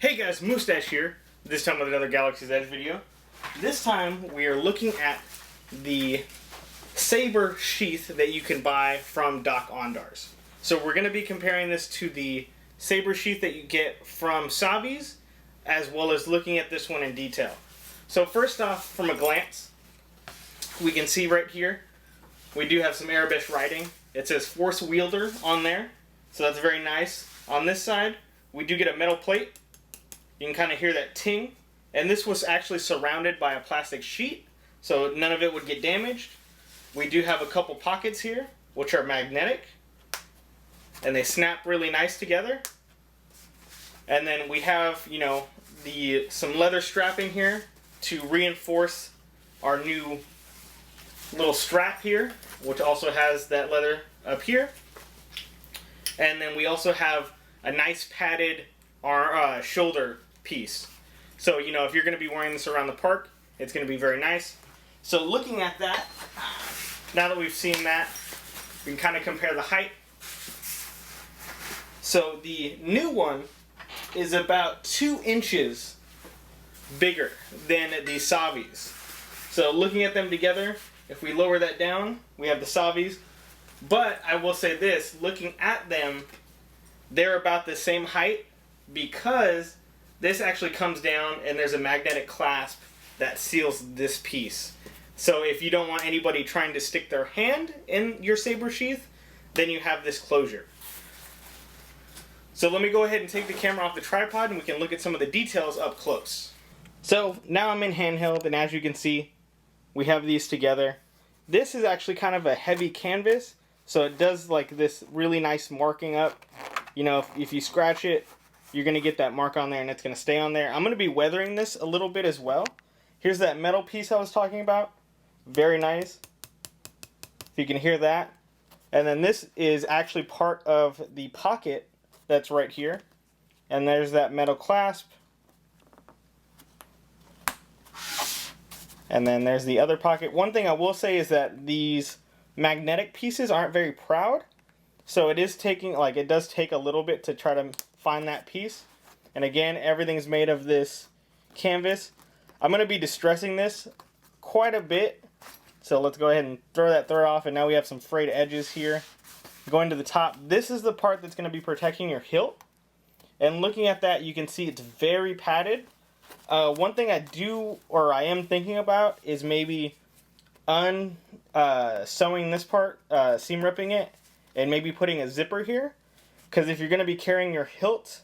Hey guys, Moustache here, this time with another Galaxy's Edge video. This time we are looking at the Saber Sheath that you can buy from Doc Ondar's. So we're going to be comparing this to the Saber Sheath that you get from Savis, as well as looking at this one in detail. So first off, from a glance, we can see right here, we do have some Arabic writing. It says Force Wielder on there, so that's very nice. On this side, we do get a metal plate. You can kind of hear that ting. And this was actually surrounded by a plastic sheet, so none of it would get damaged. We do have a couple pockets here, which are magnetic. And they snap really nice together. And then we have, some leather strapping here to reinforce our new little strap here, which also has that leather up here. And then we also have a nice padded shoulder piece. So, if you're going to be wearing this around the park, it's going to be very nice. So looking at that, now that we've seen that, we can kind of compare the height. So the new one is about 2 inches bigger than the Savis. So looking at them together, if we lower that down, we have the Savis. But I will say this, looking at them, they're about the same height because this actually comes down and there's a magnetic clasp that seals this piece. So if you don't want anybody trying to stick their hand in your Saber Sheath, then you have this closure. So let me go ahead and take the camera off the tripod and we can look at some of the details up close. So now I'm in handheld, and as you can see, we have these together. This is actually kind of a heavy canvas, so it does like this really nice marking up. If you scratch it, you're going to get that mark on there and it's going to stay on there. I'm going to be weathering this a little bit as well. Here's that metal piece I was talking about. Very nice. If you can hear that. And then this is actually part of the pocket that's right here. And there's that metal clasp. And then there's the other pocket. One thing I will say is that these magnetic pieces aren't very proud. So it does take a little bit to try to find that piece. And again, everything's made of this canvas. I'm going to be distressing this quite a bit. So let's go ahead and throw that thread off. And now we have some frayed edges here. Going to the top, this is the part that's going to be protecting your hilt. And looking at that, you can see it's very padded. One thing I am thinking about is maybe sewing this part, seam ripping it, and maybe putting a zipper here. Because if you're going to be carrying your hilt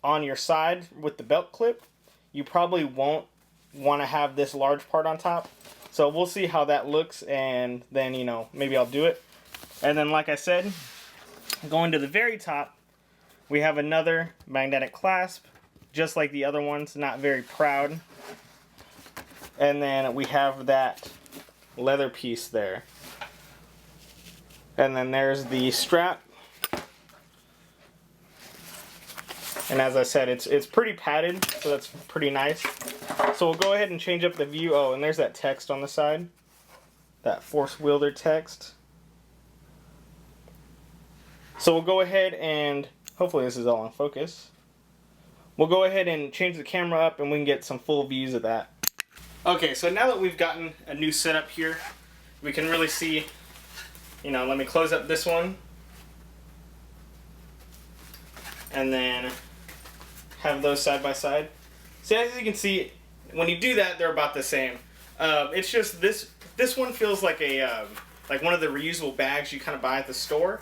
on your side with the belt clip, you probably won't want to have this large part on top. So we'll see how that looks, and then, maybe I'll do it. And then, like I said, going to the very top, we have another magnetic clasp, just like the other ones, not very proud. And then we have that leather piece there. And then there's the strap. And as I said, it's pretty padded, so that's pretty nice. So we'll go ahead and change up the view. Oh, and there's that text on the side. That Force Wielder text. So we'll go ahead and, hopefully this is all in focus. We'll go ahead and change the camera up and we can get some full views of that. Okay, so now that we've gotten a new setup here, we can really see, let me close up this one. And then have those side by side. See, as you can see, when you do that, they're about the same. It's just this one feels like like one of the reusable bags you kind of buy at the store.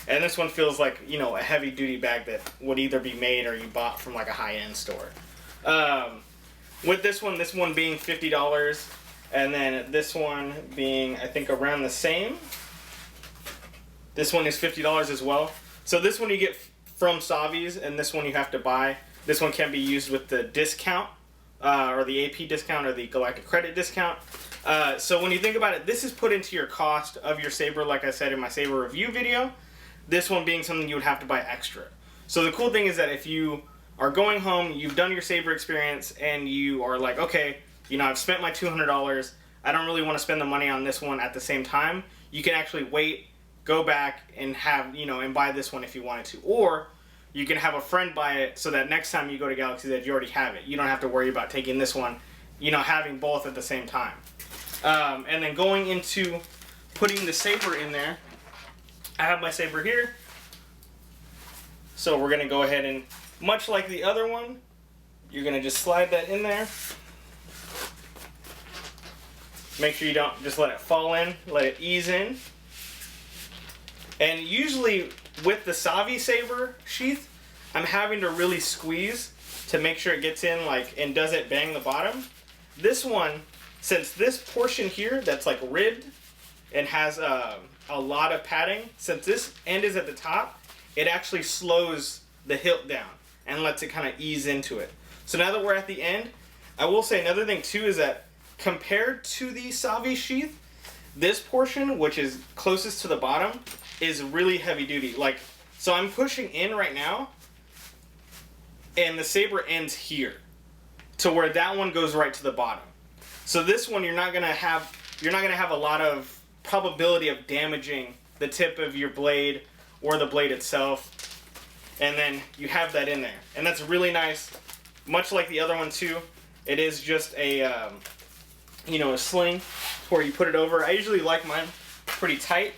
And this one feels like, a heavy duty bag that would either be made or you bought from like a high-end store. With this one being $50, and then this one being, I think, around the same. This one is $50 as well. So this one you get from Savis, and this one you have to buy. This one can be used with the discount, or the AP discount, or the Galactic Credit discount. So when you think about it, this is put into your cost of your Saber, like I said in my Saber review video. This one being something you would have to buy extra. So the cool thing is that if you are going home, you've done your Saber experience, and you are like, okay, I've spent my $200, I don't really want to spend the money on this one at the same time, you can actually wait, go back, and have, and buy this one if you wanted to. Or you can have a friend buy it so that next time you go to Galaxy's Edge, you already have it. You don't have to worry about taking this one, you know, having both at the same time. And then going into putting the saber in there, I have my saber here. So we're going to go ahead and, much like the other one, you're going to just slide that in there. Make sure you don't just let it fall in, let it ease in. And usually with the Savi Saber Sheath, I'm having to really squeeze to make sure it gets in like and doesn't bang the bottom. This one, since this portion here that's like ribbed and has a lot of padding, since this end is at the top, it actually slows the hilt down and lets it kind of ease into it. So now that we're at the end, I will say another thing too is that compared to the Savi Sheath, this portion, which is closest to the bottom, is really heavy duty. Like, so I'm pushing in right now, and the saber ends here, to where that one goes right to the bottom. So this one, you're not gonna have a lot of probability of damaging the tip of your blade or the blade itself. And then you have that in there, and that's really nice. Much like the other one too, it is just a you know, a sling where you put it over. I usually like mine pretty tight,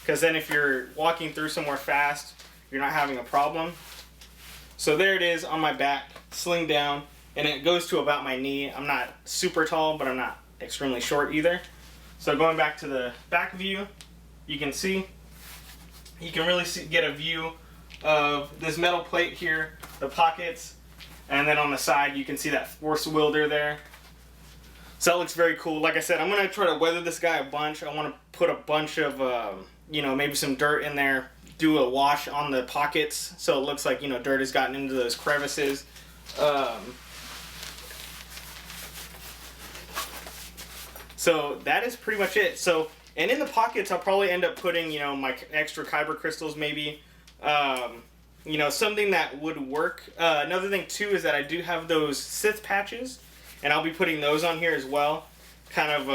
because then if you're walking through somewhere fast, you're not having a problem. So there it is on my back, sling down, and it goes to about my knee. I'm not super tall, but I'm not extremely short either. So going back to the back view, you can really get a view of this metal plate here, the pockets, and then on the side you can see that force welder there. So that looks very cool. Like I said, I'm going to try to weather this guy a bunch. I want to put a bunch of, you know, maybe some dirt in there, do a wash on the pockets so it looks like, you know, dirt has gotten into those crevices. So that is pretty much it. So, and in the pockets, I'll probably end up putting, you know, my extra kyber crystals maybe. You know, something that would work. Another thing too is that I do have those Sith patches, and I'll be putting those on here as well. Kind of,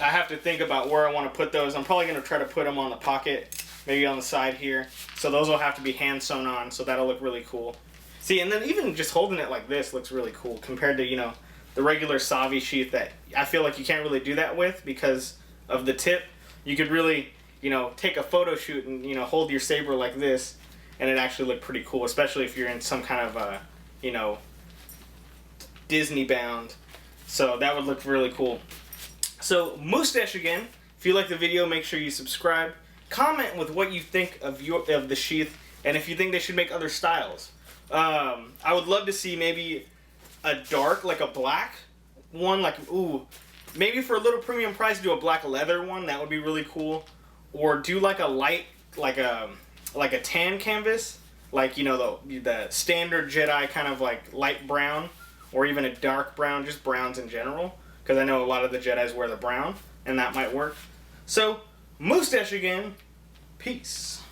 I have to think about where I want to put those. I'm probably going to try to put them on the pocket, maybe on the side here. So those will have to be hand sewn on, so that'll look really cool. See, and then even just holding it like this looks really cool compared to, you know, the regular Savi sheath that I feel like you can't really do that with because of the tip. You could really, you know, take a photo shoot and, you know, hold your saber like this, and it actually look pretty cool, especially if you're in some kind of, you know, Disney bound. So that would look really cool. So Mustache again, if you like the video, make sure you subscribe. Comment with what you think of the sheath, and if you think they should make other styles. I would love to see maybe a dark, like a black one, like, ooh, maybe for a little premium price do a black leather one. That would be really cool. Or do like a light, like a tan canvas, like, you know, the standard Jedi kind of like light brown, or even a dark brown, just browns in general, because I know a lot of the Jedis wear the brown, and that might work. So Mustache again, peace.